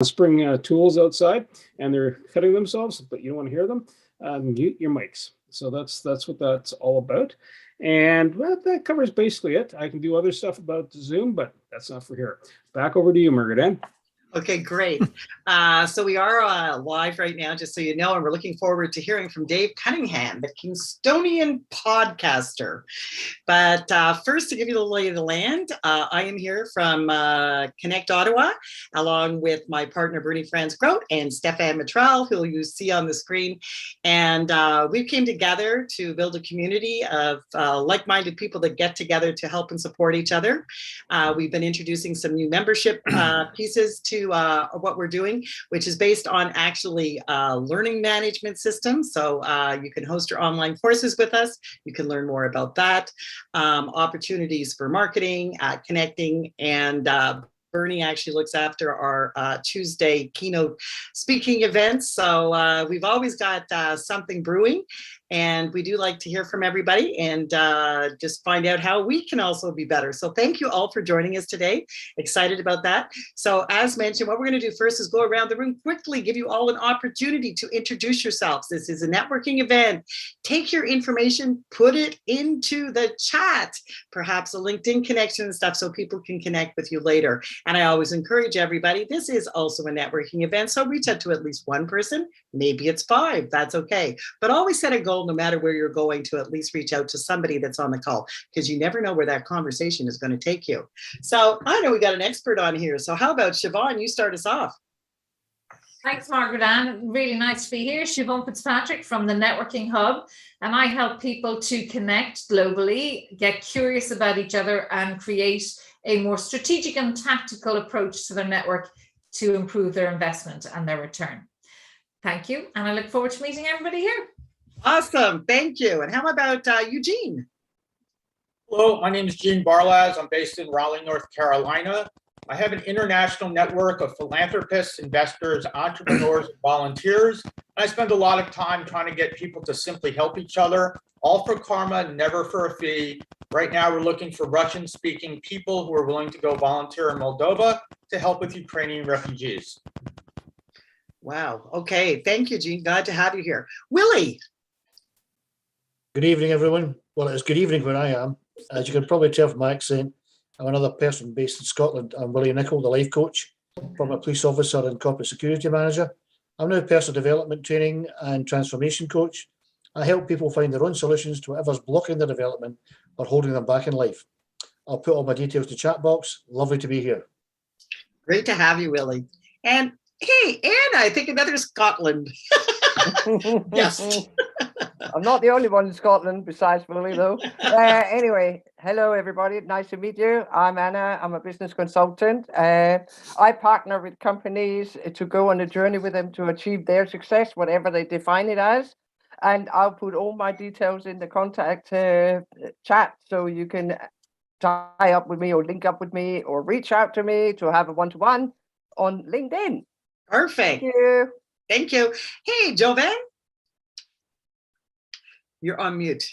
spring tools outside and they're cutting themselves, but you don't want to hear them, mute your mics. So that's what that's all about. And well, that covers basically it. I can do other stuff about Zoom, but that's not for here. Back over to you, Margaret. Okay, great. So we are live right now, just so you know, and we're looking forward to hearing from Dave Cunningham, the Kingstonian podcaster. But first, to give you the lay of the land, I am here from Connect Ottawa, along with my partner Bernie Franz-Grote and Stefan Matral, who you see on the screen. And we came together to build a community of like-minded people that get together to help and support each other. We've been introducing some new membership pieces to what we're doing, which is based on actually learning management systems. So you can host your online courses with us. You can learn more about that. Opportunities for marketing, connecting, and Bernie actually looks after our Tuesday keynote speaking events. So we've always got something brewing. And we do like to hear from everybody and just find out how we can also be better. So thank you all for joining us today. Excited about that. So as mentioned, what we're going to do first is go around the room quickly, give you all an opportunity to introduce yourselves. This is a networking event. Take your information, put it into the chat, perhaps a LinkedIn connection and stuff so people can connect with you later. And I always encourage everybody, this is also a networking event. So reach out to at least one person. Maybe it's 5, that's okay. But always set a goal no matter where you're going to at least reach out to somebody that's on the call, because you never know where that conversation is going to take you. So I know we got an expert on here. So how about Siobhan, you start us off. Thanks, Margaret Ann. Really nice to be here. Siobhan Fitzpatrick from the Networking Hub, and I help people to connect globally, get curious about each other, and create a more strategic and tactical approach to their network to improve their investment and their return. Thank you, and I look forward to meeting everybody here. Awesome, thank you. And how about Eugene? Hello, my name is Gene Barlaz. I'm based in Raleigh, North Carolina. I have an international network of philanthropists, investors, entrepreneurs, and volunteers. And I spend a lot of time trying to get people to simply help each other, all for karma, never for a fee. Right now, we're looking for Russian-speaking people who are willing to go volunteer in Moldova to help with Ukrainian refugees. Wow, okay, thank you, Gene. Glad to have you here. Willie. Good evening, everyone. Well, it's good evening where I am. As you can probably tell from my accent, I'm another person based in Scotland. I'm Willie Nichol, the life coach, former police officer and corporate security manager. I'm now a personal development training and transformation coach. I help people find their own solutions to whatever's blocking their development or holding them back in life. I'll put all my details to chat box. Lovely to be here. Great to have you, Willie. And hey, Anna, I think another Scotland. Yes. I'm not the only one in Scotland besides Willie, though. Anyway, hello, everybody. Nice to meet you. I'm Anna. I'm a business consultant. I partner with companies to go on a journey with them to achieve their success, whatever they define it as. And I'll put all my details in the contact chat so you can tie up with me or link up with me or reach out to me to have a one-to-one on LinkedIn. Perfect. Thank you. Thank you. Hey, Jovan. You're on mute.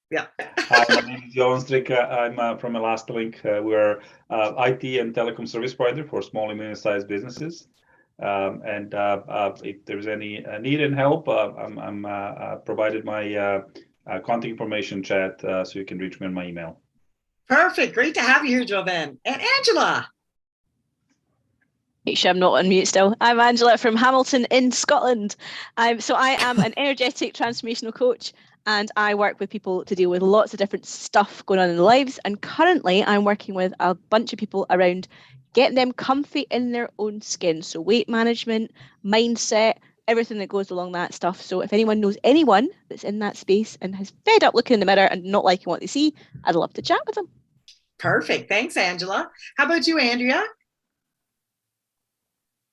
Yeah. Hi, my name is Jovan Strika. I'm from Elastalink. We're IT and telecom service provider for small and medium-sized businesses. If there's any need and help, I'm provided my contact information chat, so you can reach me on my email. Perfect. Great to have you here, Jovan. And Angela. Make sure I'm not on mute still. I'm Angela from Hamilton in Scotland. So I am an energetic transformational coach, and I work with people to deal with lots of different stuff going on in their lives. And currently I'm working with a bunch of people around getting them comfy in their own skin. So weight management, mindset, everything that goes along that stuff. So if anyone knows anyone that's in that space and has fed up looking in the mirror and not liking what they see, I'd love to chat with them. Perfect. Thanks, Angela. How about you, Andrea?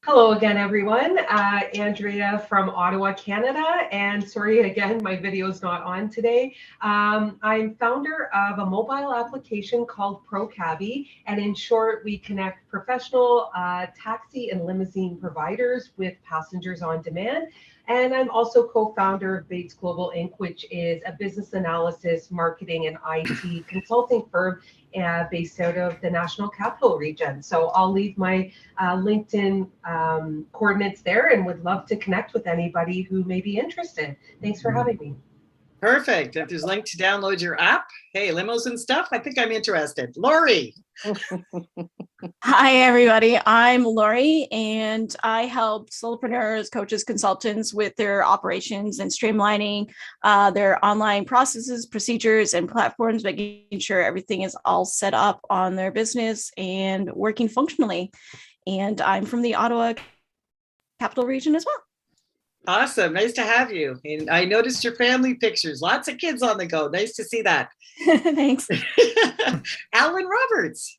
Hello again, everyone. Andrea from Ottawa, Canada. And sorry again, my video is not on today. I'm founder of a mobile application called ProCabby. And in short, we connect professional taxi and limousine providers with passengers on demand. And I'm also co-founder of Bates Global Inc., which is a business analysis, marketing, and IT consulting firm based out of the National Capital Region. So I'll leave my LinkedIn coordinates there and would love to connect with anybody who may be interested. Thanks for having me. Perfect. If there's a link to download your app, hey, limos and stuff, I think I'm interested. Lori. Hi, everybody. I'm Lori, and I help solopreneurs, coaches, consultants with their operations and streamlining their online processes, procedures, and platforms, making sure everything is all set up on their business and working functionally. And I'm from the Ottawa Capital Region as well. Awesome. Nice to have you. And I noticed your family pictures. Lots of kids on the go. Nice to see that. Thanks. Alan Roberts.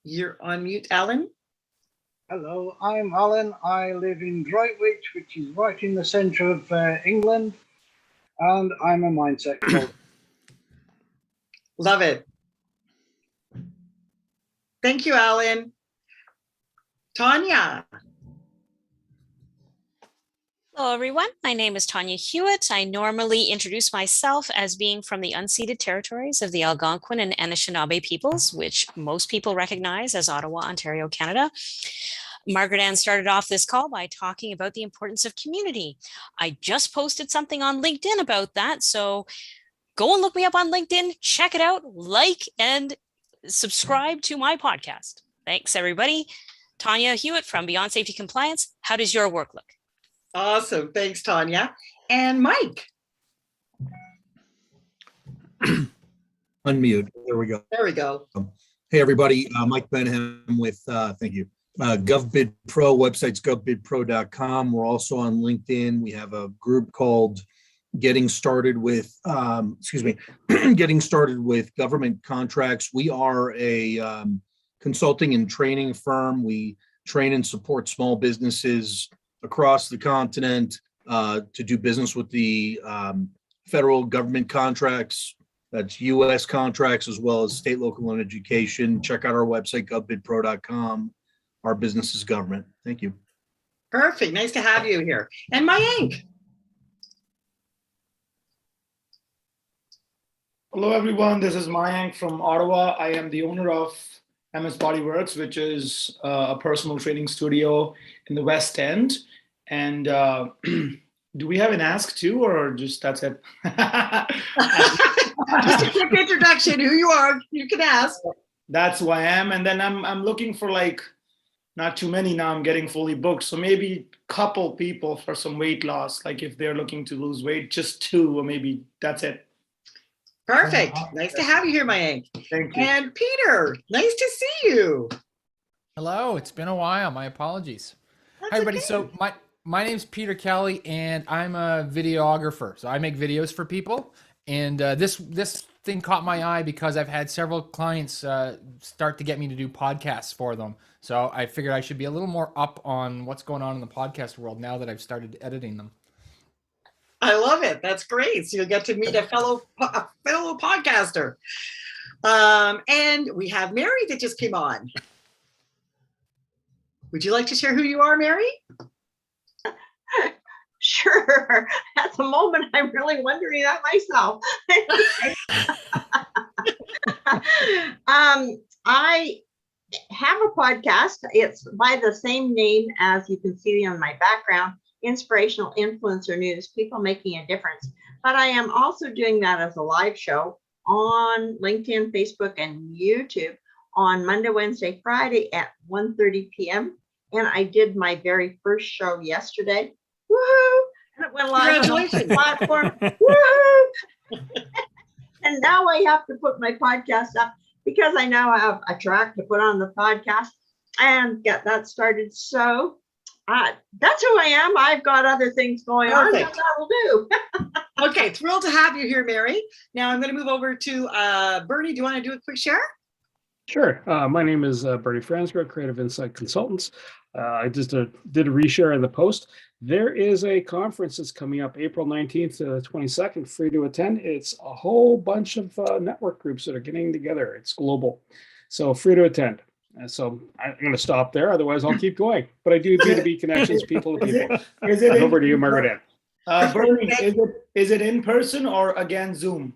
You're on mute, Alan. Hello, I'm Alan. I live in Droitwich, which is right in the centre of England, and I'm a mindset coach. Love it. Thank you, Alan. Tanya. Hello, everyone. My name is Tanya Hewitt. I normally introduce myself as being from the unceded territories of the Algonquin and Anishinaabe peoples, which most people recognize as Ottawa, Ontario, Canada. Margaret Ann started off this call by talking about the importance of community. I just posted something on LinkedIn about that, so go and look me up on LinkedIn, check it out, like and subscribe to my podcast. Thanks, everybody. Tanya Hewitt from Beyond Safety Compliance. How does your work look? Awesome. Thanks, Tanya. And Mike. Unmute. There we go. There we go. Hey, everybody. Mike Benham with, thank you. GovBid Pro, website's govbidpro.com. We're also on LinkedIn. We have a group called Getting Started with, Getting Started with Government Contracts. We are a consulting and training firm. We train and support small businesses across the continent to do business with the federal government contracts. That's U.S. contracts as well as state, local, and education. Check out our website, govbidpro.com. Our business is government. Thank you. Perfect. Nice to have you here. And Mayank. Hello, everyone. This is Mayank from Ottawa. I am the owner of MS Bodyworks, which is a personal training studio in the West End. And do we have an ask too, or just that's it? Just a quick introduction, who you are, you can ask. That's who I am. And then I'm looking for like, not too many now, I'm getting fully booked. So maybe a couple people for some weight loss, like if they're looking to lose weight, just 2, or maybe that's it. Perfect. Nice to have you here, Mayank. Thank you. And Peter, nice to see you. Hello, it's been a while. My apologies. That's Hi, everybody. okay. So my name's Peter Kelly, and I'm a videographer. So I make videos for people. And this thing caught my eye because I've had several clients start to get me to do podcasts for them. So I figured I should be a little more up on what's going on in the podcast world now that I've started editing them. I love it. That's great. So you'll get to meet a fellow podcaster. And we have Mary that just came on. Would you like to share who you are, Mary? Sure. At the moment, I'm really wondering that myself. I have a podcast. It's by the same name as you can see on my background, Inspirational Influencer News, People Making a Difference. But I am also doing that as a live show on LinkedIn, Facebook, and YouTube on Monday, Wednesday, Friday at 1:30 p.m. And I did my very first show yesterday. Woohoo! And it went live on the platform. Woohoo! And now I have to put my podcast up because I now have a track to put on the podcast and get that started. So that's who I am. I've got other things going on, but that'll do. Okay, thrilled to have you here, Mary. Now I'm going to move over to Bernie. Do you want to do a quick share? Sure. My name is Bernie Fransgrove, Creative Insight Consultants. I just did a reshare in the post. There is a conference that's coming up April 19th to the 22nd, free to attend. It's a whole bunch of network groups that are getting together. It's global, so free to attend. So I'm going to stop there. Otherwise, I'll keep going. But I do B2B connections, people to people. Is it over to you, Margaret Ann. Bernie, is it in person or again Zoom?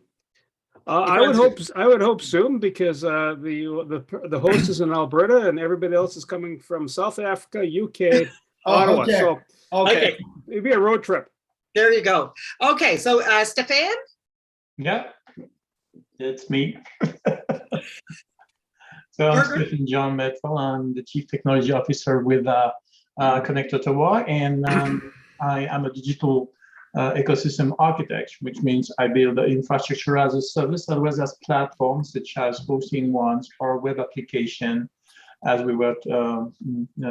I would hope soon, because the host is in Alberta and everybody else is coming from South Africa, UK, Ottawa. okay. So Okay. it'd be a road trip. There you go. Okay, so Stefan? Yeah, it's me. So I'm Stephen John Metzel. I'm the Chief Technology Officer with Connect Ottawa, and I am a digital ecosystem architect, which means I build the infrastructure as a service as well as platforms such as hosting ones or web application, as we were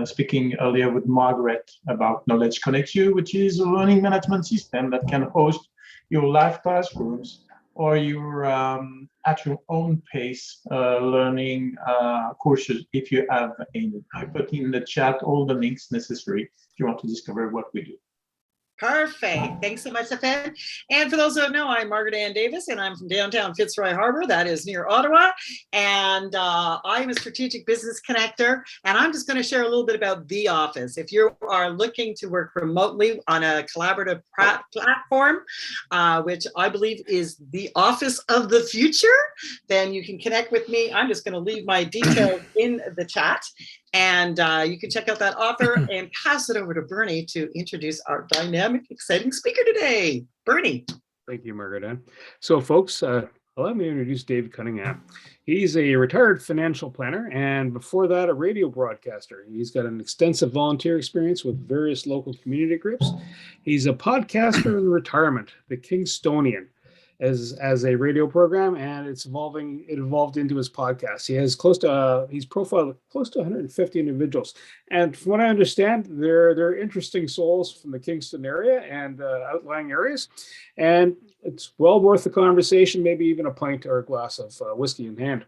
speaking earlier with Margaret about Knowledge Connect You, which is a learning management system that can host your live classrooms or your at your own pace learning courses if you have any. I put in the chat all the links necessary if you want to discover what we do. Perfect. Thanks so much, Stefan. And for those who don't know, I'm Margaret Ann Davis, and I'm from downtown Fitzroy Harbor. That is near Ottawa. And I'm a strategic business connector. And I'm just going to share a little bit about The Office. If you are looking to work remotely on a collaborative platform, which I believe is the office of the future, then you can connect with me. I'm just going to leave my details in the chat. And you can check out that offer and pass it over to Bernie to introduce our dynamic, exciting speaker today. Bernie. Thank you, Margaret Ann. So, folks, allow me to introduce Dave Cunningham. He's a retired financial planner, and before that, a radio broadcaster. He's got an extensive volunteer experience with various local community groups. He's a podcaster in retirement, the Kingstonian, as a radio program, and it evolved into his podcast. He's profiled close to 150 individuals, and from what I understand, they're interesting souls from the Kingston area and outlying areas, and it's well worth the conversation, maybe even a pint or a glass of whiskey in hand.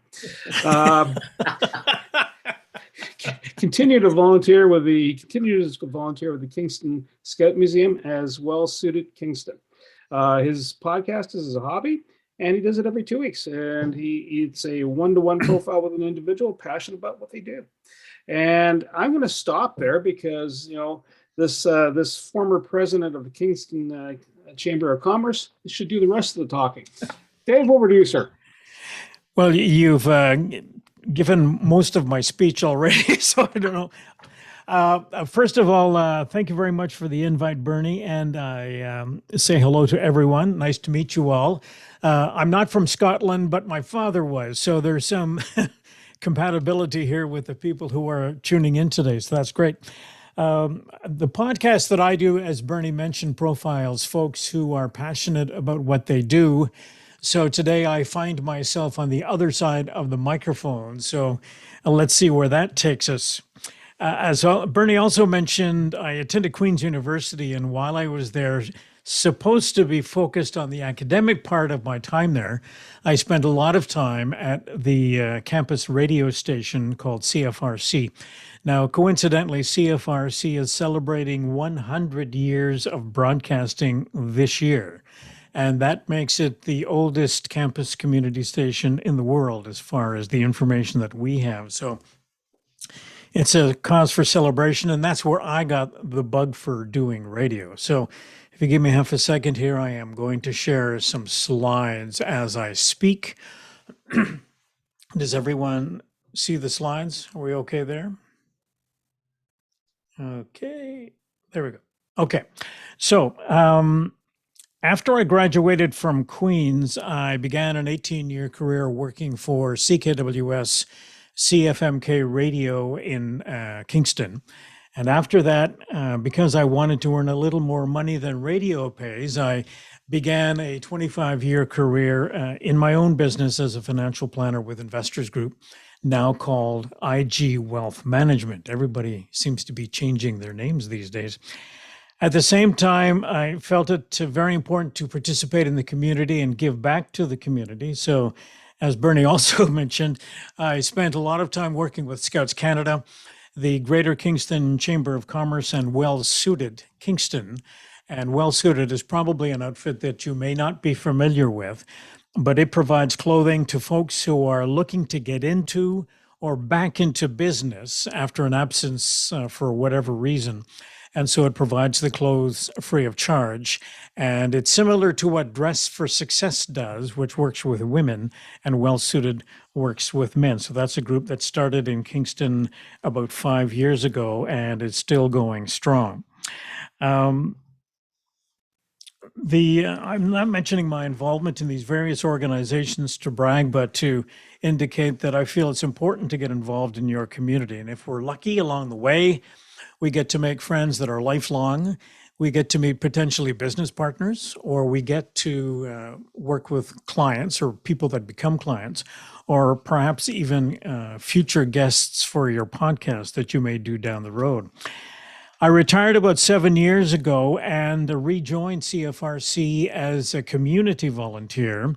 Continues to volunteer with the Kingston Scout Museum as Well Suited Kingston. His podcast is a hobby, and he does it every 2 weeks. And it's a one-to-one profile with an individual passionate about what they do. And I'm going to stop there because this former president of the Kingston Chamber of Commerce should do the rest of the talking. Dave, over to you, sir. Well, you've given most of my speech already, so I don't know. First of all, thank you very much for the invite, Bernie, and I say hello to everyone. Nice to meet you all. I'm not from Scotland, but my father was, so there's some compatibility here with the people who are tuning in today, so that's great. The podcast that I do, as Bernie mentioned, profiles folks who are passionate about what they do. So today I find myself on the other side of the microphone, so let's see where that takes us. As Bernie also mentioned, I attended Queen's University, and while I was there, supposed to be focused on the academic part of my time there, I spent a lot of time at the campus radio station called CFRC. Now, coincidentally, CFRC is celebrating 100 years of broadcasting this year, and that makes it the oldest campus community station in the world as far as the information that we have. So it's a cause for celebration, and that's where I got the bug for doing radio. So if you give me half a second here, I am going to share some slides as I speak. Does everyone see the slides? Are we okay there? Okay, there we go. Okay, so after I graduated from Queen's, I began an 18-year career working for CKWS CFMK radio in Kingston. And after that, because I wanted to earn a little more money than radio pays, I began a 25-year career in my own business as a financial planner with Investors Group, now called IG Wealth Management. Everybody seems to be changing their names these days. At the same time, I felt it very important to participate in the community and give back to the community. So as Bernie also mentioned, I spent a lot of time working with Scouts Canada, the Greater Kingston Chamber of Commerce, and Well Suited Kingston. And Well Suited is probably an outfit that you may not be familiar with, but it provides clothing to folks who are looking to get into or back into business after an absence for whatever reason. And so it provides the clothes free of charge. And it's similar to what Dress for Success does, which works with women, and Well Suited works with men. So that's a group that started in Kingston about 5 years ago, and it's still going strong. I'm not mentioning my involvement in these various organizations to brag, but to indicate that I feel it's important to get involved in your community. And if we're lucky along the way, we get to make friends that are lifelong. We get to meet potentially business partners, or we get to work with clients or people that become clients, or perhaps even future guests for your podcast that you may do down the road. I retired about 7 years ago and rejoined CFRC as a community volunteer.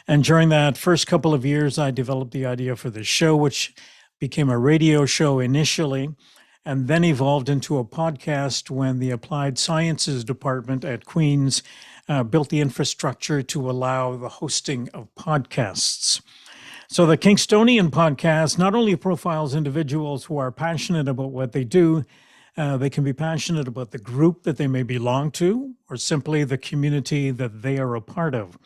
And during that first couple of years, I developed the idea for the show, which became a radio show initially, and then evolved into a podcast when the Applied Sciences Department at Queen's built the infrastructure to allow the hosting of podcasts. So the Kingstonian podcast not only profiles individuals who are passionate about what they do, they can be passionate about the group that they may belong to, or simply the community that they are a part of.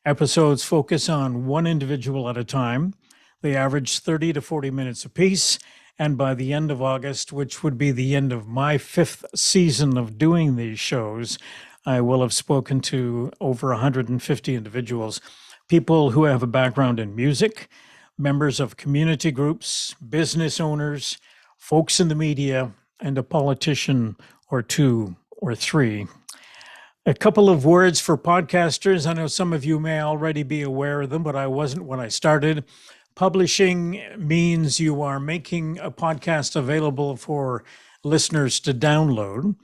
Episodes focus on one individual at a time. They average 30 to 40 minutes apiece. And by the end of August, which would be the end of my 5th season of doing these shows, I will have spoken to over 150 individuals, people who have a background in music, members of community groups, business owners, folks in the media, and a politician or two or three. A couple of words for podcasters. I know some of you may already be aware of them, but I wasn't when I started. Publishing means you are making a podcast available for listeners to download,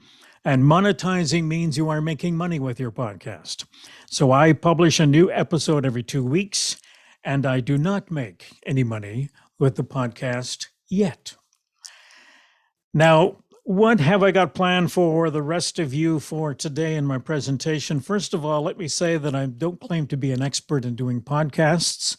and monetizing means you are making money with your podcast. So I publish a new episode every 2 weeks, and I do not make any money with the podcast yet. Now, what have I got planned for the rest of you for today in my presentation? First of all, let me say that I don't claim to be an expert in doing podcasts.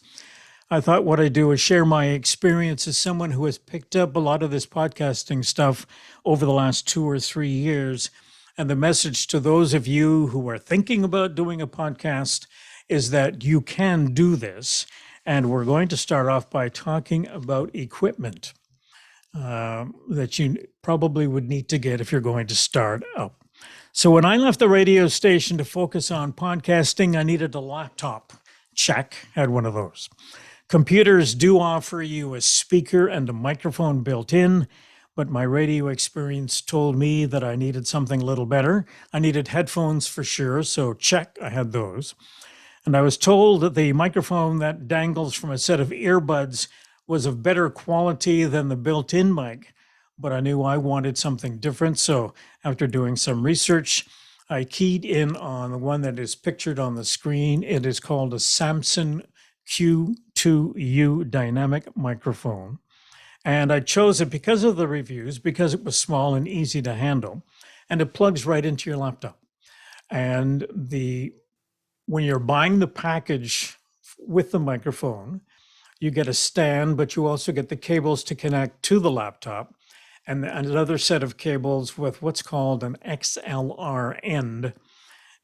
I thought what I do is share my experience as someone who has picked up a lot of this podcasting stuff over the last 2 or 3 years. And the message to those of you who are thinking about doing a podcast is that you can do this. And we're going to start off by talking about equipment that you probably would need to get if you're going to start up. So when I left the radio station to focus on podcasting, I needed a laptop. Check, had one of those. Computers do offer you a speaker and a microphone built in, but my radio experience told me that I needed something a little better. I needed headphones for sure, so check, I had those. And I was told that the microphone that dangles from a set of earbuds was of better quality than the built-in mic, but I knew I wanted something different. So after doing some research, I keyed in on the one that is pictured on the screen. It is called a Samson Q2U dynamic microphone. And I chose it because of the reviews, because it was small and easy to handle, and it plugs right into your laptop. And when you're buying the package with the microphone, you get a stand, but you also get the cables to connect to the laptop, and another set of cables with what's called an XLR end.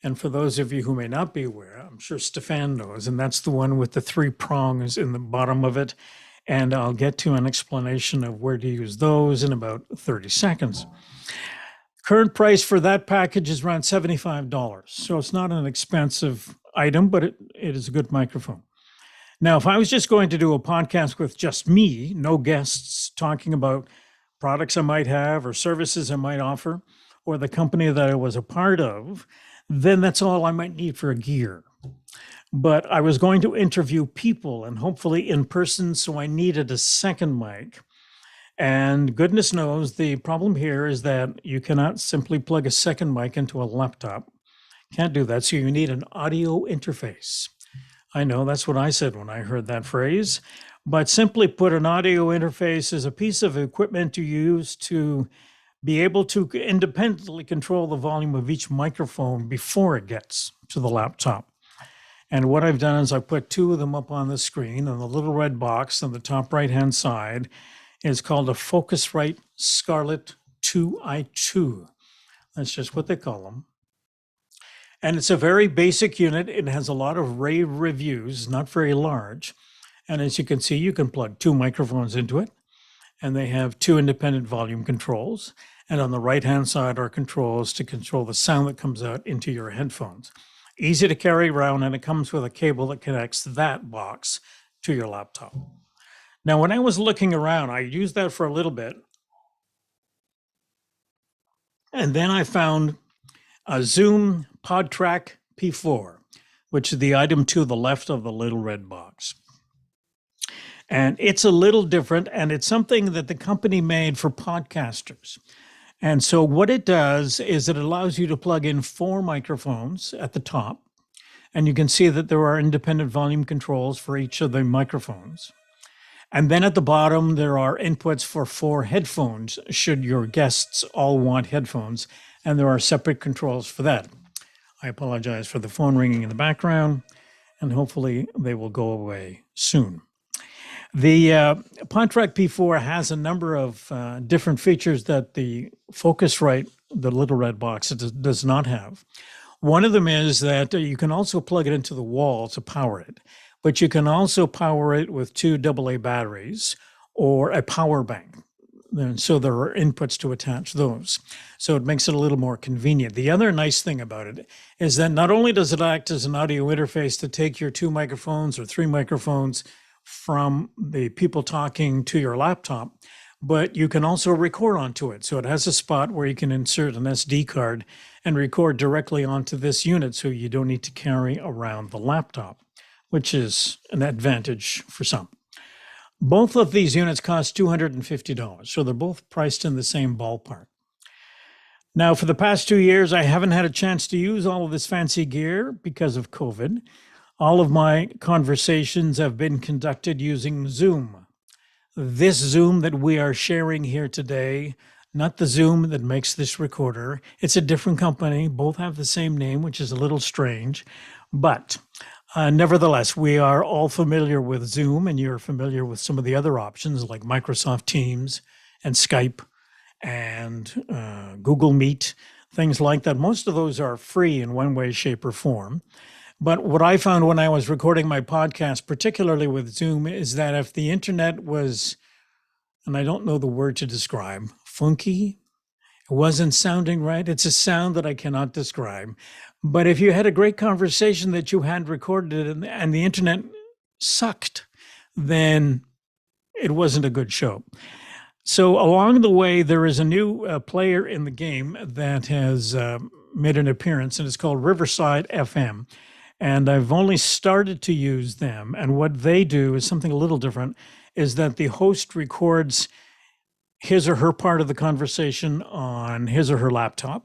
And for those of you who may not be aware, I'm sure Stefan knows, and that's the one with the 3 prongs in the bottom of it. And I'll get to an explanation of where to use those in about 30 seconds. Current price for that package is around $75. So it's not an expensive item, but it is a good microphone. Now, if I was just going to do a podcast with just me, no guests, talking about products I might have or services I might offer, or the company that I was a part of, then that's all I might need for gear. But I was going to interview people, and hopefully in person, so I needed a second mic. And goodness knows the problem here is that you cannot simply plug a second mic into a laptop. Can't do that, so you need an audio interface. I know that's what I said when I heard that phrase, but simply put, an audio interface is a piece of equipment you use to be able to independently control the volume of each microphone before it gets to the laptop. And what I've done is I put 2 of them up on the screen, and the little red box on the top right-hand side is called a Focusrite Scarlett 2i2. That's just what they call them. And it's a very basic unit. It has a lot of rave reviews, not very large. And as you can see, you can plug 2 microphones into it. And they have 2 independent volume controls. And on the right-hand side are controls to control the sound that comes out into your headphones. Easy to carry around, and it comes with a cable that connects that box to your laptop. Now, when I was looking around, I used that for a little bit. And then I found a Zoom PodTrack P4, which is the item to the left of the little red box. And it's a little different, and it's something that the company made for podcasters. And so what it does is it allows you to plug in 4 microphones at the top, and you can see that there are independent volume controls for each of the microphones. And then at the bottom, there are inputs for 4 headphones, should your guests all want headphones, and there are separate controls for that. I apologize for the phone ringing in the background, and hopefully they will go away soon. The PodTrack P4 has a number of different features that the Focusrite, the little red box, does not have. One of them is that you can also plug it into the wall to power it, but you can also power it with 2 AA batteries or a power bank. And so there are inputs to attach those. So it makes it a little more convenient. The other nice thing about it is that not only does it act as an audio interface to take your 2 microphones or 3 microphones from the people talking to your laptop, but you can also record onto it. So it has a spot where you can insert an SD card and record directly onto this unit, so you don't need to carry around the laptop, which is an advantage for some. Both of these units cost $250, so they're both priced in the same ballpark. Now, for the past 2 years, I haven't had a chance to use all of this fancy gear because of COVID. All of my conversations have been conducted using Zoom. This Zoom that we are sharing here today, not the Zoom that makes this recorder. It's a different company. Both have the same name, which is a little strange. But nevertheless, we are all familiar with Zoom, and you're familiar with some of the other options like Microsoft Teams and Skype and Google Meet, things like that. Most of those are free in one way, shape, or form. But what I found when I was recording my podcast, particularly with Zoom, is that if the internet was, and I don't know the word to describe, funky, it wasn't sounding right. It's a sound that I cannot describe. But if you had a great conversation that you had recorded and the internet sucked, then it wasn't a good show. So along the way, there is a new player in the game that has made an appearance, and it's called Riverside FM. And I've only started to use them. And what they do is something a little different, is that the host records his or her part of the conversation on his or her laptop,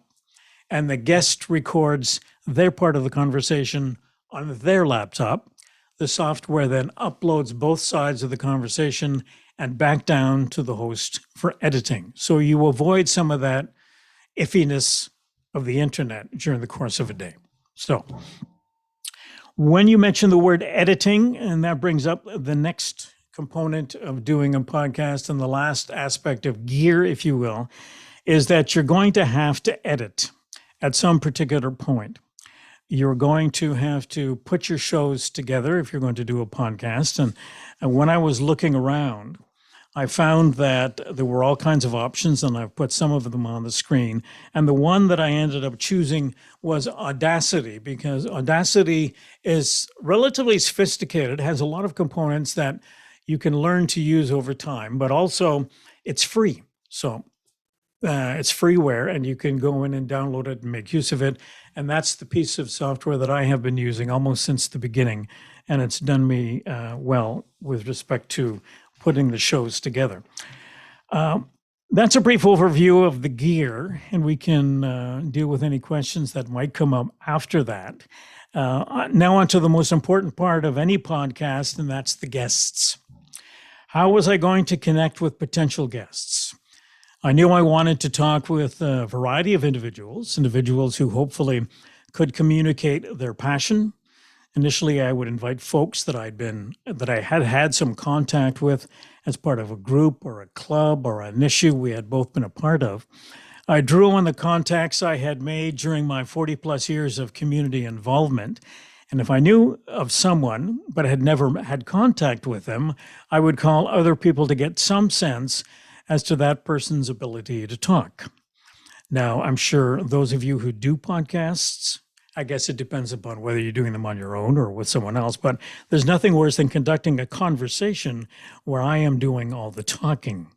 and the guest records their part of the conversation on their laptop. The software then uploads both sides of the conversation and back down to the host for editing. So you avoid some of that iffiness of the internet during the course of a day. So when you mention the word editing, and that brings up the next component of doing a podcast, and the last aspect of gear, if you will, is that you're going to have to edit at some particular point. You're going to have to put your shows together if you're going to do a podcast. And when I was looking around, I found that there were all kinds of options, and I've put some of them on the screen. And the one that I ended up choosing was Audacity, because Audacity is relatively sophisticated, has a lot of components that you can learn to use over time, but also it's free. So it's freeware, and you can go in and download it and make use of it. And that's the piece of software that I have been using almost since the beginning. And it's done me well with respect to putting the shows together. That's a brief overview of the gear, and we can deal with any questions that might come up after that. Now on to the most important part of any podcast, and that's the guests. How was I going to connect with potential guests? I knew I wanted to talk with a variety of individuals who hopefully could communicate their passion. Initially, I would invite folks that I had some contact with as part of a group or a club or an issue we had both been a part of. I drew on the contacts I had made during my 40 plus years of community involvement. And if I knew of someone but had never had contact with them, I would call other people to get some sense as to that person's ability to talk. Now, I'm sure those of you who do podcasts, I guess it depends upon whether you're doing them on your own or with someone else, but there's nothing worse than conducting a conversation where I am doing all the talking.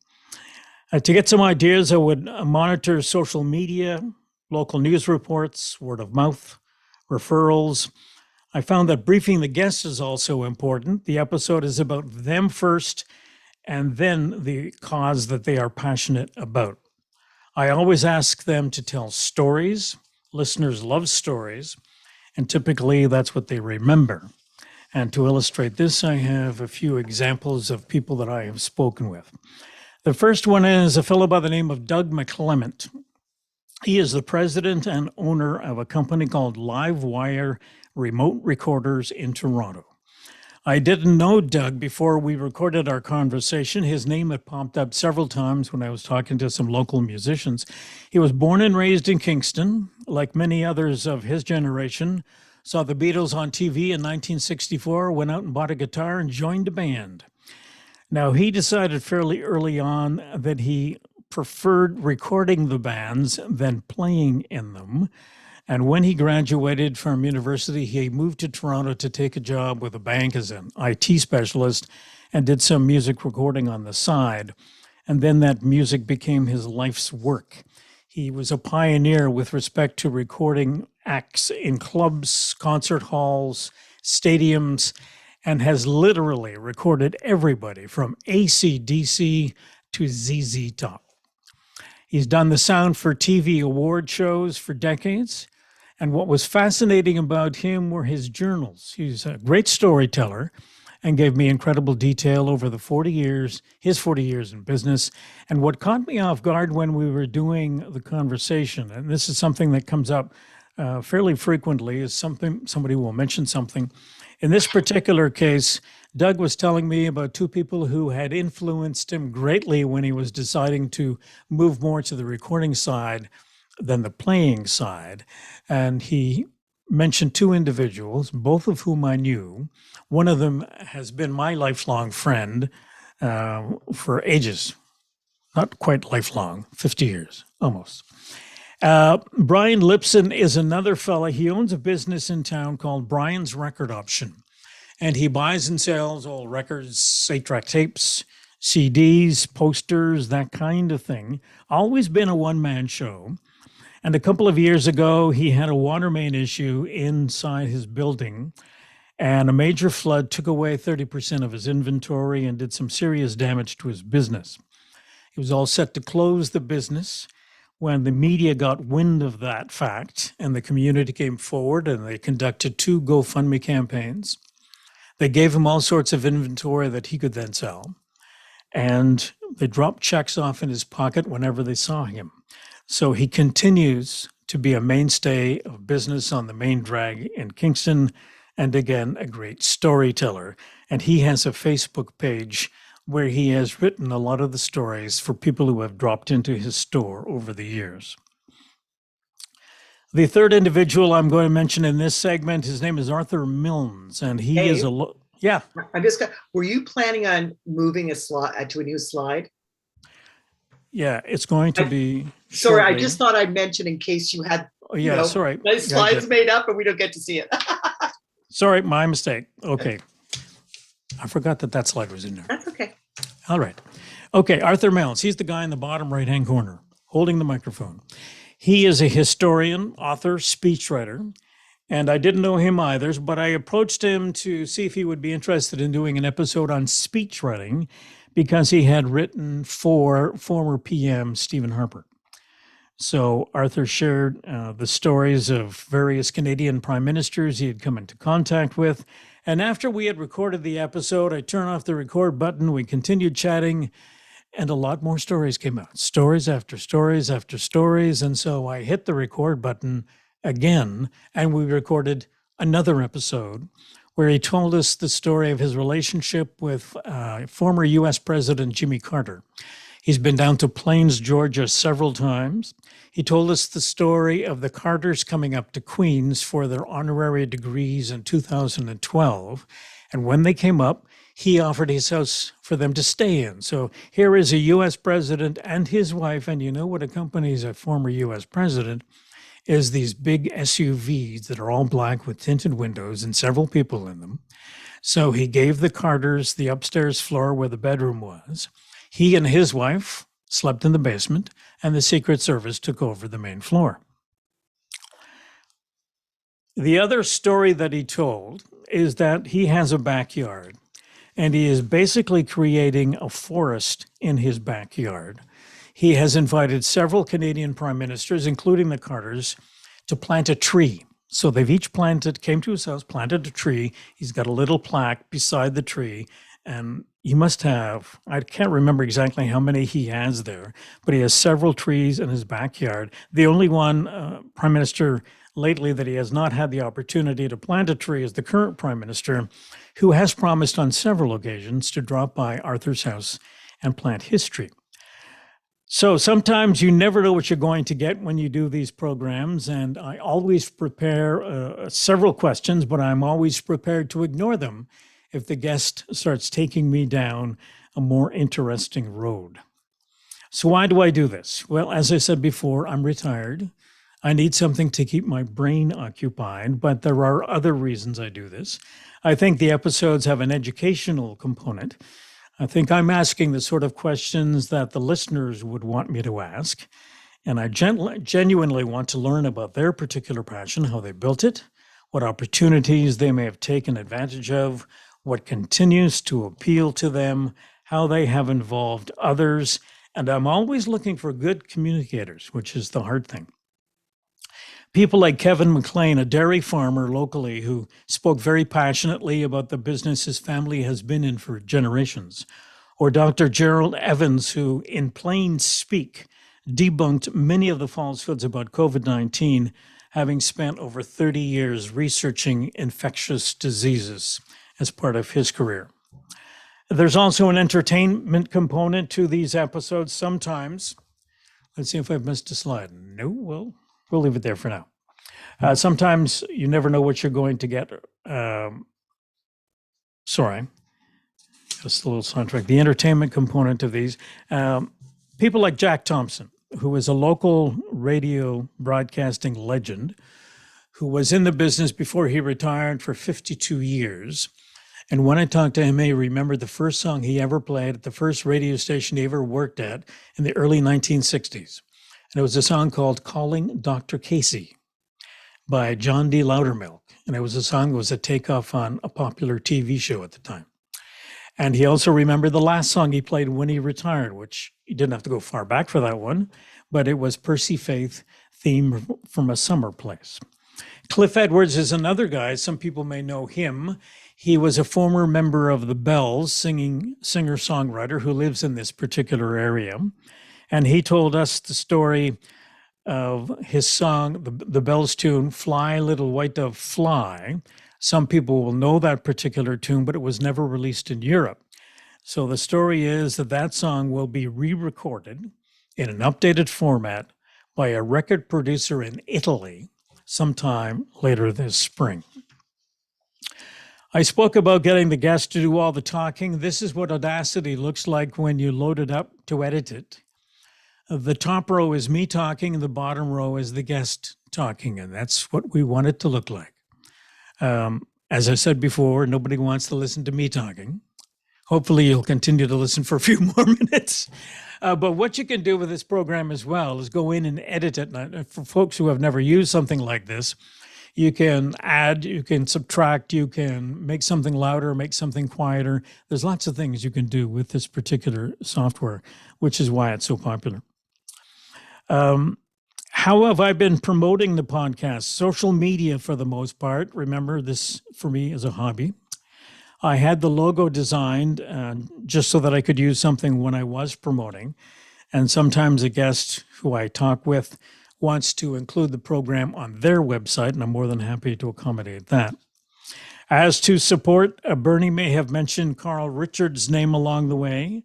To get some ideas, I would monitor social media, local news reports, word of mouth, referrals. I found that briefing the guests is also important. The episode is about them first and then the cause that they are passionate about. I always ask them to tell stories. Listeners love stories, and typically that's what they remember. And to illustrate this, I have a few examples of people that I have spoken with. The first one is a fellow by the name of Doug McClement. He is the president and owner of a company called Livewire Remote Recorders in Toronto. I didn't know Doug before we recorded our conversation. His name had popped up several times when I was talking to some local musicians. He was born and raised in Kingston. Like many others of his generation, saw the Beatles on TV in 1964, went out and bought a guitar and joined a band. Now, he decided fairly early on that he preferred recording the bands than playing in them. And when he graduated from university, he moved to Toronto to take a job with a bank as an IT specialist and did some music recording on the side. And then that music became his life's work. He was a pioneer with respect to recording acts in clubs, concert halls, stadiums, and has literally recorded everybody from AC/DC to ZZ Top. He's done the sound for TV award shows for decades. And what was fascinating about him were his journals. He's a great storyteller and gave me incredible detail over the 40 years, his 40 years in business. And what caught me off guard when we were doing the conversation, and this is something that comes up fairly frequently, is somebody will mention something. In this particular case, Doug was telling me about two people who had influenced him greatly when he was deciding to move more to the recording side than the playing side. And he mentioned two individuals, both of whom I knew. One of them has been my lifelong friend for ages, not quite lifelong, 50 years, almost. Brian Lipson is another fella. He owns a business in town called Brian's Record Option. And he buys and sells all records, 8-track tapes, CDs, posters, that kind of thing. Always been a one-man show. And a couple of years ago, he had a water main issue inside his building, and a major flood took away 30% of his inventory and did some serious damage to his business. He was all set to close the business when the media got wind of that fact, and the community came forward and they conducted 2 GoFundMe campaigns. They gave him all sorts of inventory that he could then sell, and they dropped checks off in his pocket whenever they saw him. So he continues to be a mainstay of business on the main drag in Kingston, and again, a great storyteller. And he has a Facebook page where he has written a lot of the stories for people who have dropped into his store over the years. The third individual I'm going to mention in this segment, his name is Arthur Milnes, and he is yeah. Were you planning on moving a slide to a new slide? Yeah, it's going to be. Sorry, shortly. I just thought I'd mention in case you had. Oh, yeah, sorry. Nice slides made up, and we don't get to see it. Sorry, my mistake. Okay. I forgot that slide was in there. That's okay. All right. Okay, Arthur Milnes. He's the guy in the bottom right-hand corner holding the microphone. He is a historian, author, speechwriter, and I didn't know him either, but I approached him to see if he would be interested in doing an episode on speechwriting because he had written for former PM Stephen Harper. So Arthur shared the stories of various Canadian prime ministers he had come into contact with. And after we had recorded the episode, I turned off the record button. We continued chatting, and a lot more stories came out. Stories after stories after stories. And so I hit the record button again, and we recorded another episode where he told us the story of his relationship with former U.S. President Jimmy Carter. He's been down to Plains, Georgia several times. He told us the story of the Carters coming up to Queens for their honorary degrees in 2012. And when they came up, he offered his house for them to stay in. So here is a US president and his wife, and you know what accompanies a former US president is these big SUVs that are all black with tinted windows and several people in them. So he gave the Carters the upstairs floor where the bedroom was. He and his wife slept in the basement, and the Secret Service took over the main floor. The other story that he told is that he has a backyard, and he is basically creating a forest in his backyard. He has invited several Canadian prime ministers, including the Carters, to plant a tree. So they've each came to his house, planted a tree. He's got a little plaque beside the tree, and he must have, I can't remember exactly how many he has there, but he has several trees in his backyard. The only one, Prime Minister lately, that he has not had the opportunity to plant a tree is the current Prime Minister, who has promised on several occasions to drop by Arthur's house and plant his tree. So sometimes you never know what you're going to get when you do these programs, and I always prepare several questions, but I'm always prepared to ignore them if the guest starts taking me down a more interesting road. So why do I do this? Well, as I said before, I'm retired. I need something to keep my brain occupied, but there are other reasons I do this. I think the episodes have an educational component. I think I'm asking the sort of questions that the listeners would want me to ask, and I genuinely want to learn about their particular passion, how they built it, what opportunities they may have taken advantage of, what continues to appeal to them, how they have involved others, and I'm always looking for good communicators, which is the hard thing. People like Kevin McLean, a dairy farmer locally who spoke very passionately about the business his family has been in for generations, or Dr. Gerald Evans, who in plain speak debunked many of the falsehoods about COVID-19, having spent over 30 years researching infectious diseases as part of his career. There's also an entertainment component to these episodes sometimes. Let's see if I've missed a slide. No, we'll leave it there for now. Sometimes you never know what you're going to get. Sorry, just a little sidetrack. The entertainment component of these. People like Jack Thompson, who is a local radio broadcasting legend, who was in the business before he retired for 52 years. And when I talked to him, he remembered the first song he ever played at the first radio station he ever worked at in the early 1960s. And it was a song called Calling Dr. Casey by John D. Loudermilk. And it was a song that was a takeoff on a popular TV show at the time. And he also remembered the last song he played when he retired, which he didn't have to go far back for that one, but it was Percy Faith, Theme from a Summer Place. Cliff Edwards is another guy. Some people may know him. He was a former member of the Bells, singer-songwriter who lives in this particular area. And he told us the story of his song, the Bells tune, Fly, Little White Dove, Fly. Some people will know that particular tune, but it was never released in Europe. So the story is that that song will be re-recorded in an updated format by a record producer in Italy sometime later this spring. I spoke about getting the guest to do all the talking. This is what Audacity looks like when you load it up to edit it. The top row is me talking, and the bottom row is the guest talking, and that's what we want it to look like. As I said before, nobody wants to listen to me talking. Hopefully you'll continue to listen for a few more minutes. But what you can do with this program as well is go in and edit it. And for folks who have never used something like this, you can add, you can subtract, you can make something louder, make something quieter. There's lots of things you can do with this particular software, which is why it's so popular. How have I been promoting the podcast? Social media for the most part. Remember, this for me is a hobby. I had the logo designed just so that I could use something when I was promoting. And sometimes a guest who I talk with wants to include the program on their website, and I'm more than happy to accommodate that. As to support, Bernie may have mentioned Carl Richards' name along the way.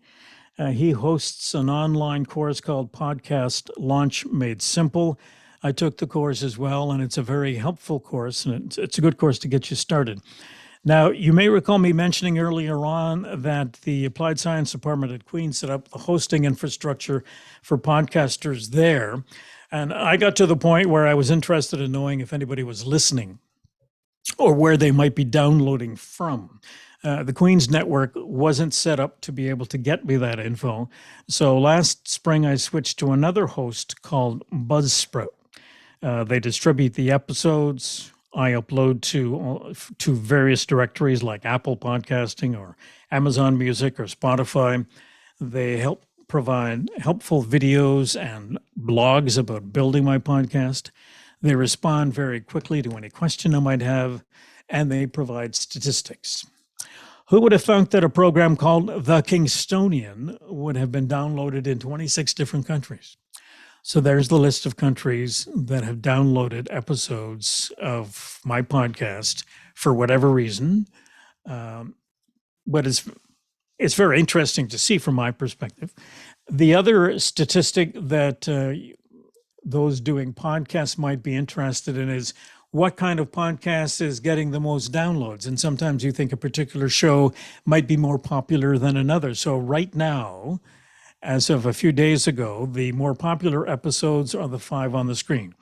He hosts an online course called Podcast Launch Made Simple. I took the course as well, and it's a very helpful course, and it's a good course to get you started. Now, you may recall me mentioning earlier on that the Applied Science Department at Queen's set up the hosting infrastructure for podcasters there. And I got to the point where I was interested in knowing if anybody was listening or where they might be downloading from. The Queen's network wasn't set up to be able to get me that info. So last spring, I switched to another host called Buzzsprout. They distribute the episodes. I upload to various directories like Apple Podcasting or Amazon Music or Spotify. They help provide helpful videos and blogs about building my podcast. They respond very quickly to any question I might have, and they provide statistics. Who would have thought that a program called The Kingstonian would have been downloaded in 26 different countries? So there's the list of countries that have downloaded episodes of my podcast for whatever reason. But it's very interesting to see from my perspective. The other statistic that those doing podcasts might be interested in is what kind of podcast is getting the most downloads. And sometimes you think a particular show might be more popular than another. So right now, as of a few days ago, the more popular episodes are the 5 on the screen.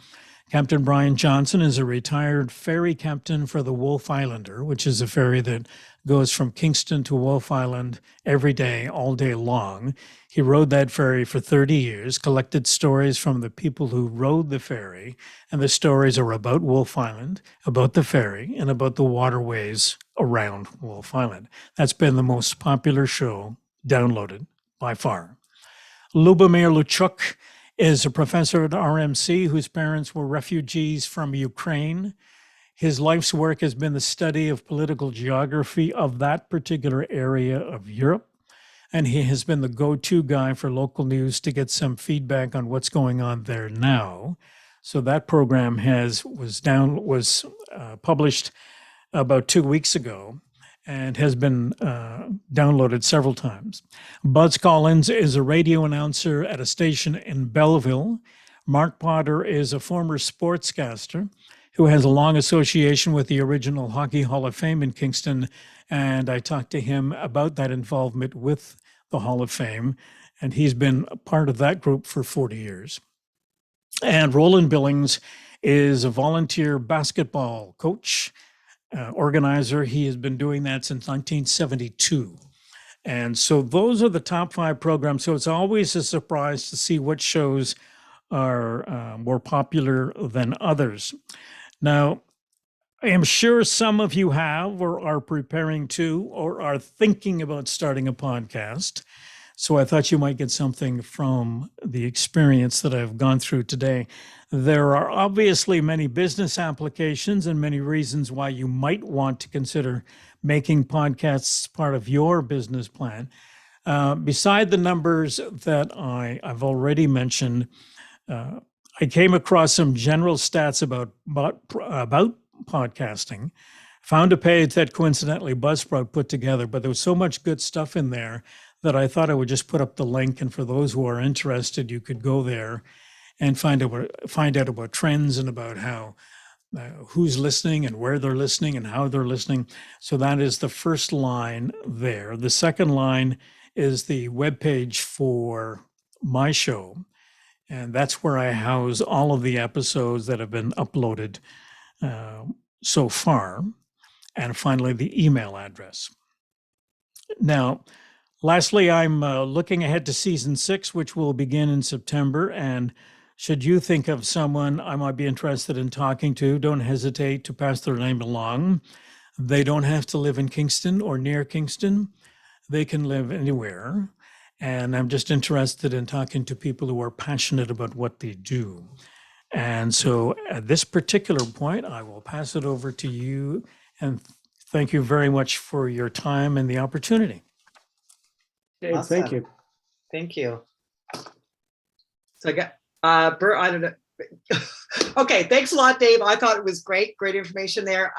Captain Brian Johnson is a retired ferry captain for the Wolf Islander, which is a ferry that goes from Kingston to Wolf Island every day, all day long. He rode that ferry for 30 years, collected stories from the people who rode the ferry, and the stories are about Wolf Island, about the ferry, and about the waterways around Wolf Island. That's been the most popular show downloaded by far. Lubomir Luchuk is a professor at RMC whose parents were refugees from Ukraine. His life's work has been the study of political geography of that particular area of Europe, and he has been the go-to guy for local news to get some feedback on what's going on there now. So that program was published about 2 weeks ago and has been downloaded several times. Buzz Collins is a radio announcer at a station in Belleville. Mark Potter is a former sportscaster who has a long association with the original Hockey Hall of Fame in Kingston, and I talked to him about that involvement with the Hall of Fame, and he's been a part of that group for 40 years. And Roland Billings is a volunteer basketball coach, organizer. He has been doing that since 1972. And so those are the top 5 programs. So it's always a surprise to see what shows are more popular than others. Now, I am sure some of you have or are preparing to or are thinking about starting a podcast. So I thought you might get something from the experience that I've gone through today. There are obviously many business applications and many reasons why you might want to consider making podcasts part of your business plan. Beside the numbers that I've already mentioned, I came across some general stats about podcasting, found a page that coincidentally Buzzsprout put together, but there was so much good stuff in there that I thought I would just put up the link. And for those who are interested, you could go there and find out about trends and about how who's listening and where they're listening and how they're listening. So that is the first line there. The second line is the webpage for my show. And that's where I house all of the episodes that have been uploaded so far. And finally, the email address. Now, lastly, I'm looking ahead to season 6, which will begin in September. And should you think of someone I might be interested in talking to, don't hesitate to pass their name along. They don't have to live in Kingston or near Kingston. They can live anywhere. And I'm just interested in talking to people who are passionate about what they do. And so at this particular point, I will pass it over to you. And thank you very much for your time and the opportunity. Dave, Awesome. thank you. Thank you. So I got, Bert, I don't know. Okay, thanks a lot, Dave. I thought it was great information there.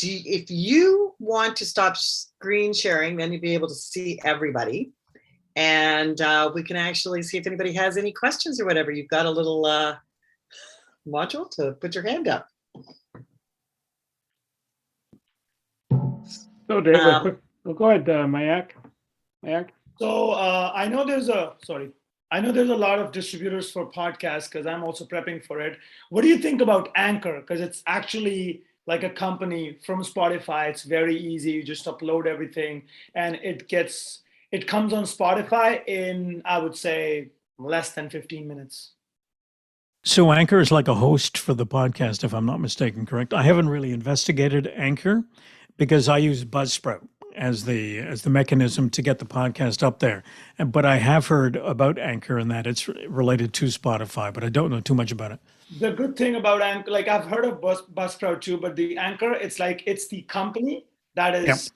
If you want to stop screen sharing, then you'll be able to see everybody. and we can actually see if anybody has any questions or whatever. You've got a little module to put your hand up. So Dave, go ahead, Mayak. So I know there's a lot of distributors for podcasts because I'm also prepping for it. What do you think about Anchor? Because it's actually like a company from Spotify. It's very easy. You just upload everything and it comes on Spotify in, I would say, less than 15 minutes. So Anchor is like a host for the podcast, if I'm not mistaken, correct? I haven't really investigated Anchor because I use Buzzsprout as the mechanism to get the podcast up there. But I have heard about Anchor and that it's related to Spotify, but I don't know too much about it. The good thing about Anchor, like I've heard of Buzzsprout too, but the Anchor, it's the company that is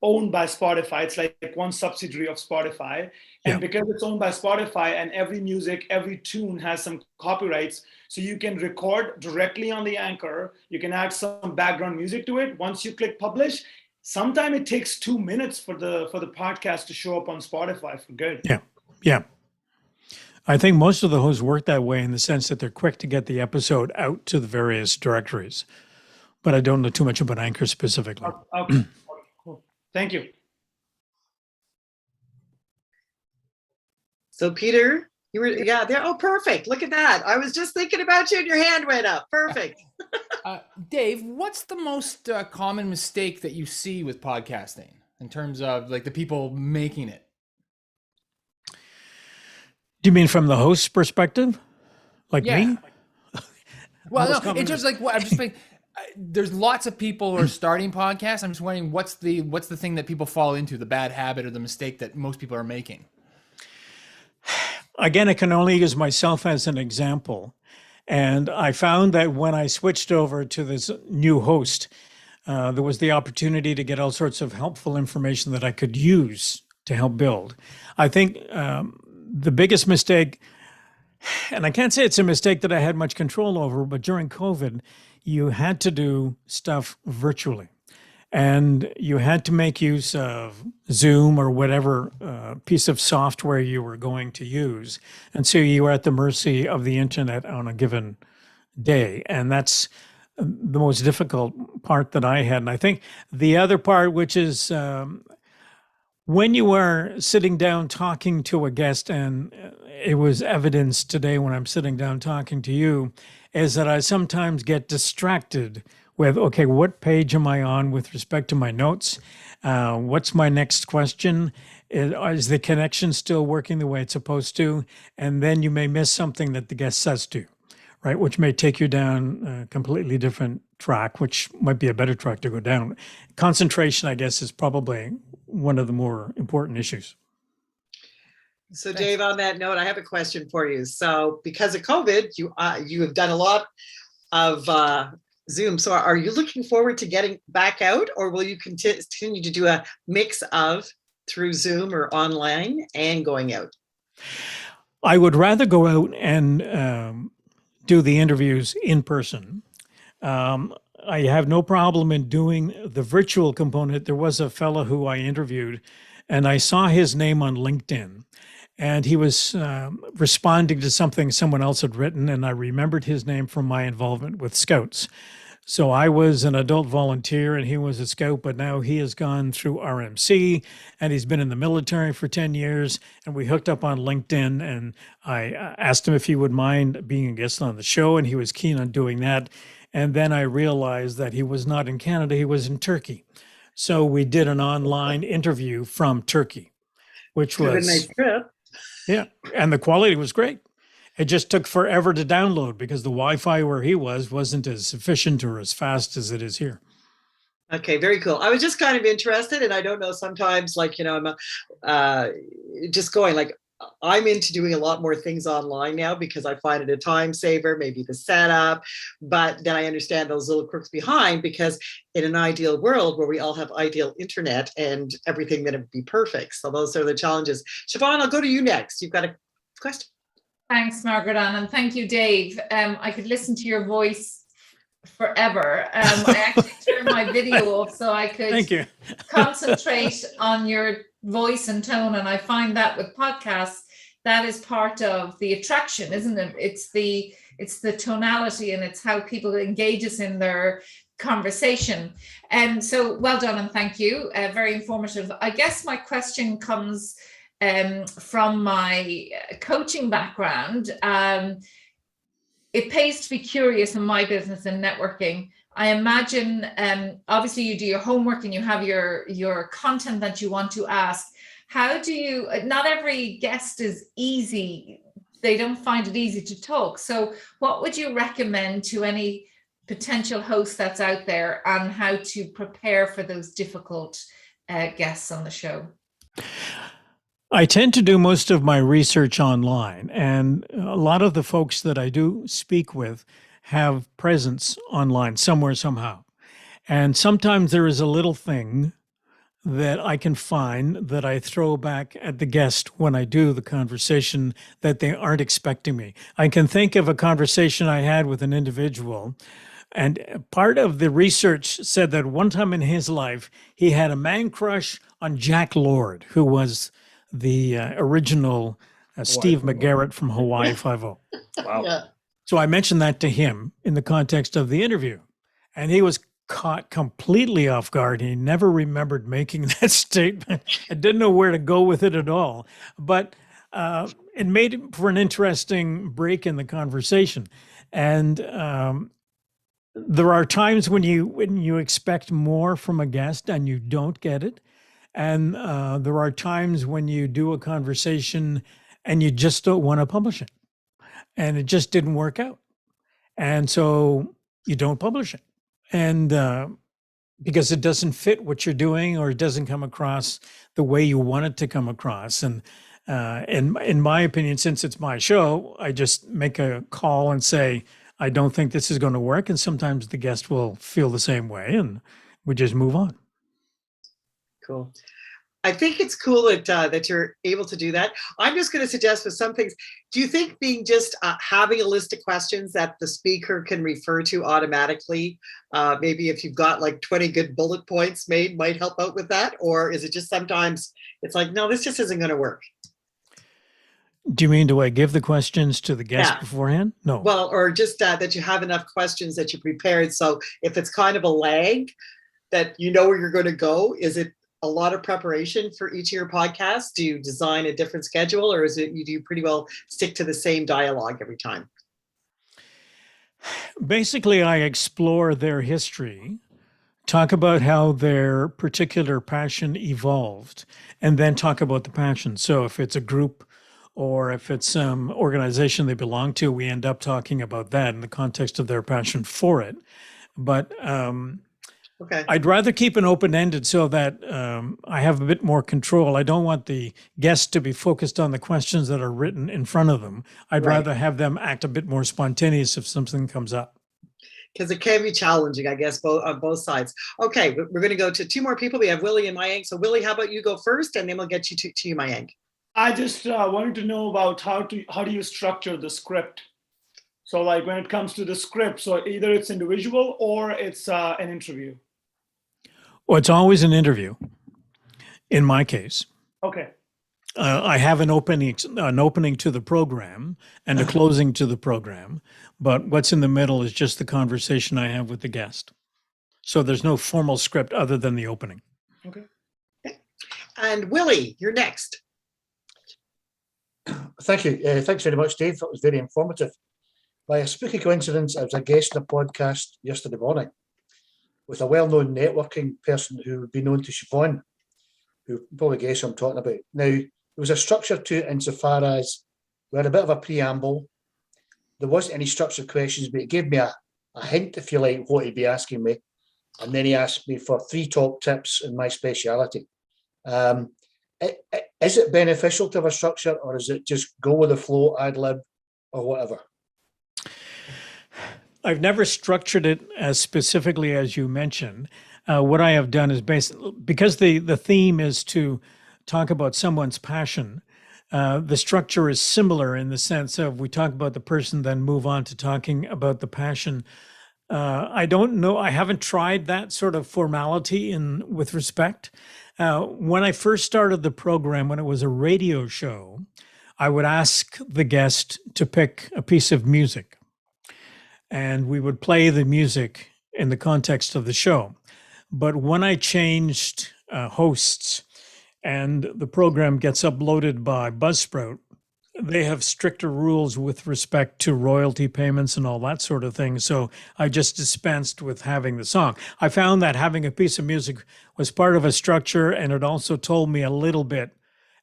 owned by Spotify. It's like one subsidiary of Spotify. And because it's owned by Spotify and every music, every tune has some copyrights, so you can record directly on the Anchor. You can add some background music to it. Once you click publish, sometimes it takes 2 minutes for the podcast to show up on Spotify for good. Yeah. I think most of the hosts work that way in the sense that they're quick to get the episode out to the various directories. But I don't know too much about Anchor specifically. Okay. Cool. Thank you. So Peter, you were there. Oh, perfect. Look at that. I was just thinking about you and your hand went up. Perfect. Dave, what's the most common mistake that you see with podcasting in terms of like the people making it? Do you mean from the host's perspective? Like me? Well, no, it's just like what I'm just thinking. There's lots of people who are starting podcasts. I'm just wondering what's the thing that people fall into, the bad habit or the mistake that most people are making. Again, I can only use myself as an example. And I found that when I switched over to this new host, there was the opportunity to get all sorts of helpful information that I could use to help build. I think the biggest mistake, and I can't say it's a mistake that I had much control over, but during COVID, you had to do stuff virtually. And you had to make use of Zoom or whatever piece of software you were going to use. And so you were at the mercy of the internet on a given day. And that's the most difficult part that I had. And I think the other part, which is when you are sitting down talking to a guest, and it was evidenced today when I'm sitting down talking to you, is that I sometimes get distracted with, okay, what page am I on with respect to my notes? What's my next question? Is the connection still working the way it's supposed to? And then you may miss something that the guest says to you, right? Which may take you down a completely different track, which might be a better track to go down. Concentration, I guess, is probably one of the more important issues. So Dave, on that note, I have a question for you. So because of COVID, you have done a lot of Zoom. So are you looking forward to getting back out, or will you continue to do a mix of through Zoom or online and going out? I would rather go out and do the interviews in person. I have no problem in doing the virtual component. There was a fellow who I interviewed, and I saw his name on LinkedIn. And he was responding to something someone else had written, and I remembered his name from my involvement with Scouts. So I was an adult volunteer and he was a Scout, but now he has gone through RMC and he's been in the military for 10 years. And we hooked up on LinkedIn, and I asked him if he would mind being a guest on the show, and he was keen on doing that. And then I realized that he was not in Canada, he was in Turkey. So we did an online interview from Turkey, which was a nice trip. Yeah, and the quality was great. It just took forever to download because the Wi-Fi where he wasn't as efficient or as fast as it is here. Okay, very cool. I was just kind of interested, and I don't know, sometimes I'm just going like, I'm into doing a lot more things online now because I find it a time saver, maybe the setup, but then I understand those little quirks behind, because in an ideal world where we all have ideal internet and everything, then it'd be perfect. So those are the challenges. Siobhan, I'll go to you next. You've got a question. Thanks, Margaret Ann, and thank you, Dave. I could listen to your voice forever. I actually turned my video off so I could Thank you. concentrate on your voice and tone. And I find that with podcasts, that is part of the attraction, isn't it? It's the tonality, and it's how people engage us in their conversation. And so well done, and thank you. Very informative. I guess my question comes from my coaching background. It pays to be curious in my business and networking. I imagine, obviously you do your homework and you have your content that you want to ask. How do you, not every guest is easy. They don't find it easy to talk. So what would you recommend to any potential host that's out there on how to prepare for those difficult guests on the show? I tend to do most of my research online, and a lot of the folks that I do speak with have presence online somewhere, somehow. And sometimes there is a little thing that I can find that I throw back at the guest when I do the conversation that they aren't expecting me. I can think of a conversation I had with an individual, and part of the research said that one time in his life, he had a man crush on Jack Lord, who was the original Steve McGarrett from Hawaii Five-0. Wow. Yeah. So I mentioned that to him in the context of the interview, and he was caught completely off guard. He never remembered making that statement. I didn't know where to go with it at all, but it made it for an interesting break in the conversation. And there are times when you expect more from a guest and you don't get it. And there are times when you do a conversation and you just don't want to publish it. And it just didn't work out. And so you don't publish it. And because it doesn't fit what you're doing, or it doesn't come across the way you want it to come across. And in my opinion, since it's my show, I just make a call and say, I don't think this is going to work. And sometimes the guest will feel the same way, and we just move on. Cool. I think it's cool that you're able to do that. I'm just going to suggest with some things. Do you think being just having a list of questions that the speaker can refer to automatically, maybe if you've got like 20 good bullet points made, might help out with that? Or is it just sometimes it's like, no, this just isn't going to work? Do you mean, do I give the questions to the guest Yeah. beforehand? No. Well, or just that you have enough questions that you prepared. So if it's kind of a lag, that you know where you're going to go. Is it a lot of preparation for each of your podcasts? Do you design a different schedule, or is it you do pretty well stick to the same dialogue every time? Basically, I explore their history, talk about how their particular passion evolved, and then talk about the passion. So if it's a group or if it's some organization they belong to, we end up talking about that in the context of their passion for it. But Okay. I'd rather keep it open-ended so that I have a bit more control. I don't want the guests to be focused on the questions that are written in front of them. I'd Right. rather have them act a bit more spontaneous if something comes up. Because it can be challenging, I guess, on both sides. Okay, we're going to go to two more people. We have Willie and Mayank. So Willie, how about you go first, and then we'll get you to you, Mayank. I just wanted to know about how do you structure the script? So like when it comes to the script, so either it's individual or it's an interview. Well, it's always an interview in my case. Okay. I have an opening to the program and a closing to the program, but what's in the middle is just the conversation I have with the guest. So there's no formal script other than the opening. Okay. And Willie, you're next. Thank you. Thanks very much, Dave. That was very informative. By a spooky coincidence, I was a guest in a podcast yesterday morning with a well-known networking person who would be known to Siobhan, who probably guess who I'm talking about. Now, there was a structure to it insofar as we had a bit of a preamble. There wasn't any structured questions, but it gave me a hint, if you like, what he'd be asking me. And then he asked me for 3 top tips in my speciality. Is it beneficial to have a structure, or is it just go with the flow, ad lib, or whatever? I've never structured it as specifically as you mentioned. What I have done is basically, because the theme is to talk about someone's passion, the structure is similar in the sense of we talk about the person, then move on to talking about the passion. I don't know. I haven't tried that sort of formality with respect. When I first started the program, when it was a radio show, I would ask the guest to pick a piece of music, and we would play the music in the context of the show. But when I changed hosts and the program gets uploaded by Buzzsprout, they have stricter rules with respect to royalty payments and all that sort of thing. So I just dispensed with having the song. I found that having a piece of music was part of a structure, and it also told me a little bit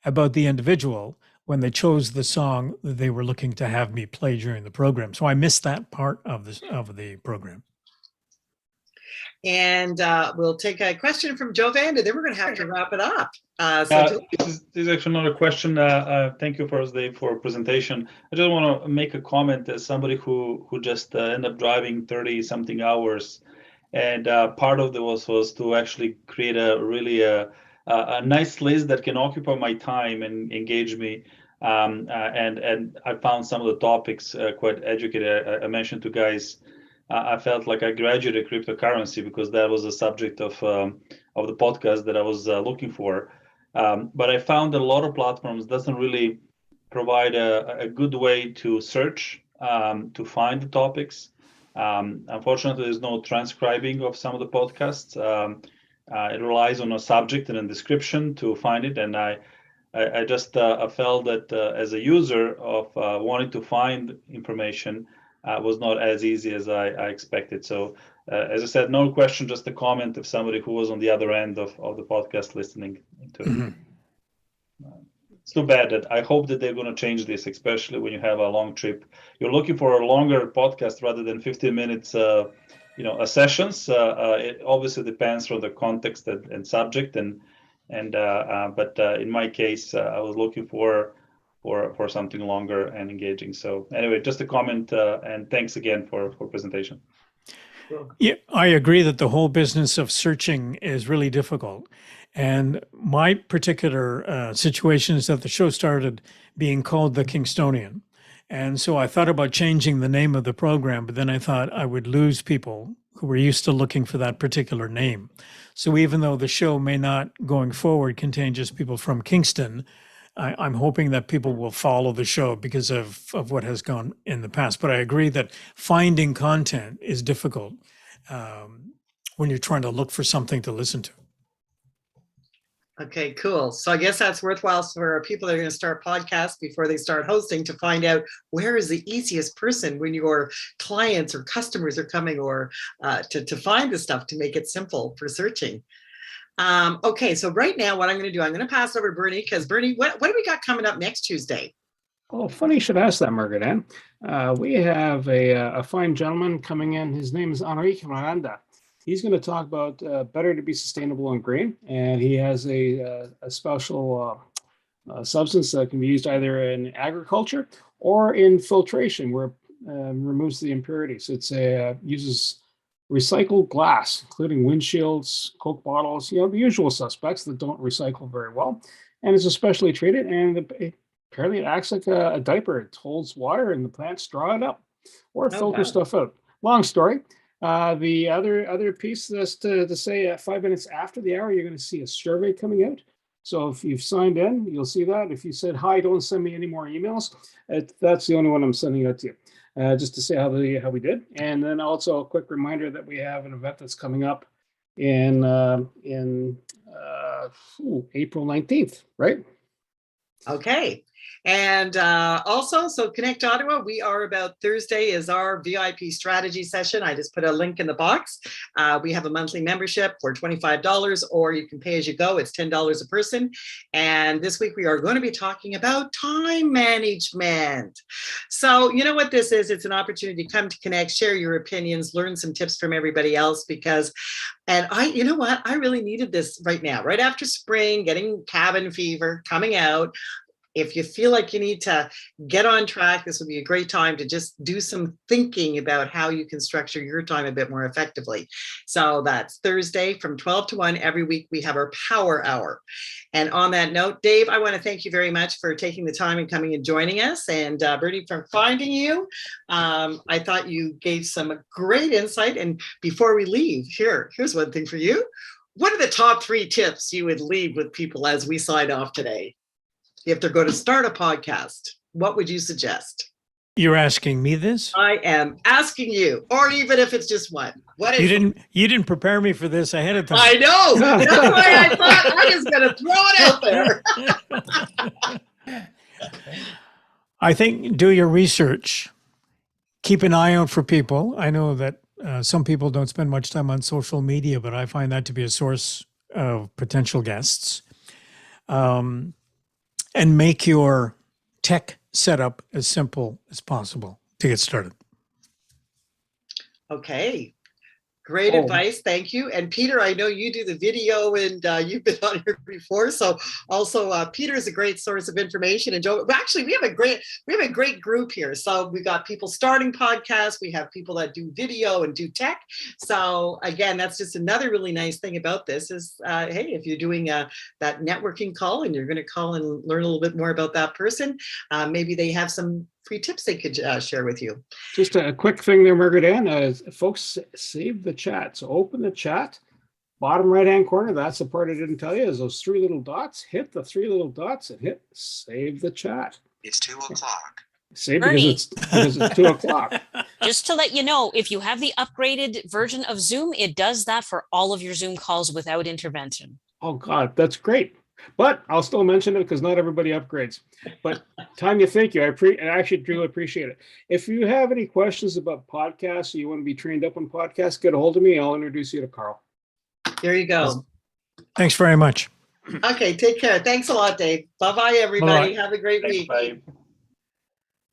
about the individual when they chose the song that they were looking to have me play during the program. So I missed that part of the program. And we'll take a question from Jovan, and then we're going to have to wrap it up. This is actually another question. Thank you, first Dave, for presentation. I just want to make a comment as somebody who just ended up driving 30-something hours, and part of it was to actually create a really a nice list that can occupy my time and engage me. And I found some of the topics quite educated. I mentioned to guys. I felt like I graduated cryptocurrency because that was a subject of the podcast that I was looking for. But I found that a lot of platforms doesn't really provide a good way to search, to find the topics. Unfortunately, there's no transcribing of some of the podcasts. It relies on a subject and a description to find it. And I just felt that as a user of wanting to find information, was not as easy as I expected. So as I said, no question, just a comment of somebody who was on the other end of the podcast listening to it. Mm-hmm. It's too bad that I hope that they're going to change this, especially when you have a long trip. You're looking for a longer podcast rather than 15 minutes, a sessions. It obviously depends on the context and subject. But in my case, I was looking for something longer and engaging. So anyway, just a comment, and thanks again for presentation. Yeah, I agree that the whole business of searching is really difficult. And my particular situation is that the show started being called The Kingstonian. And so I thought about changing the name of the program, but then I thought I would lose people who were used to looking for that particular name. So even though the show may not going forward contain just people from Kingston, I'm hoping that people will follow the show because of what has gone in the past. But I agree that finding content is difficult when you're trying to look for something to listen to. Okay, cool. So I guess that's worthwhile for people that are going to start podcasts before they start hosting to find out where is the easiest person when your clients or customers are coming, or to find the stuff, to make it simple for searching. Okay, so right now what I'm going to do, I'm going to pass over to Bernie, because Bernie, what do we got coming up next Tuesday? Oh, funny you should ask that, Margaret Ann. We have a fine gentleman coming in. His name is Enrique Miranda. He's going to talk about better to be sustainable and green, and he has a special substance that can be used either in agriculture or in filtration, where it removes the impurities. It's uses recycled glass, including windshields, Coke bottles, the usual suspects that don't recycle very well. And it's especially treated, and apparently it acts like a diaper. It holds water and the plants draw it up or filter stuff out. Long story. The other piece is to say at 5 minutes after the hour, you're going to see a survey coming out. So if you've signed in, you'll see that. If you said, hi, don't send me any more emails, that's the only one I'm sending out to you. Just to say how we did. And then also a quick reminder that we have an event that's coming up in April 19th, right? Okay. And also, so Connect Ottawa, we are about Thursday is our VIP strategy session. I just put a link in the box. We have a monthly membership for $25, or you can pay as you go. It's $10 a person. And this week we are going to be talking about time management. So you know what this is? It's an opportunity to come to Connect, share your opinions, learn some tips from everybody else, and you know what? I really needed this right now, right after spring, getting cabin fever, coming out. If you feel like you need to get on track, this would be a great time to just do some thinking about how you can structure your time a bit more effectively. So that's Thursday from 12 to 1. Every week we have our power hour. And on that note, Dave, I want to thank you very much for taking the time and coming and joining us. And Bernie, for finding you. I thought you gave some great insight. And before we leave, here's one thing for you. what are the top 3 tips you would leave with people as we sign off today? If they're going to start a podcast, what would you suggest? You're asking me this? I am asking you, or even if it's just one. What is You didn't prepare me for this ahead of time. I know. That's why I thought I was going to throw it out there. I think do your research. Keep an eye out for people. I know that some people don't spend much time on social media, but I find that to be a source of potential guests. And make your tech setup as simple as possible to get started. Okay. Great advice. Thank you. And Peter, I know you do the video and you've been on here before. So also Peter is a great source of information. And Joe, actually we have a great group here. So we got people starting podcasts. We have people that do video and do tech. So again, that's just another really nice thing about this is, hey, if you're doing that networking call and you're going to call and learn a little bit more about that person, maybe they have some free tips they could share with you. Just a quick thing there, Margaret Ann. Folks, save the chat. So open the chat, bottom right-hand corner. That's the part I didn't tell you is those 3 little dots. Hit the 3 little dots and hit save the chat. It's 2 o'clock. Save because it's 2 o'clock. Just to let you know, if you have the upgraded version of Zoom, it does that for all of your Zoom calls without intervention. Oh God, that's great. But I'll still mention it because not everybody upgrades. But Tanya, thank you. I actually do appreciate it. If you have any questions about podcasts or you want to be trained up on podcasts, get a hold of me. I'll introduce you to Carl. There you go. Thanks very much. Okay, take care. Thanks a lot, Dave. Bye-bye, everybody. Bye. Have a great Thanks, week. bye.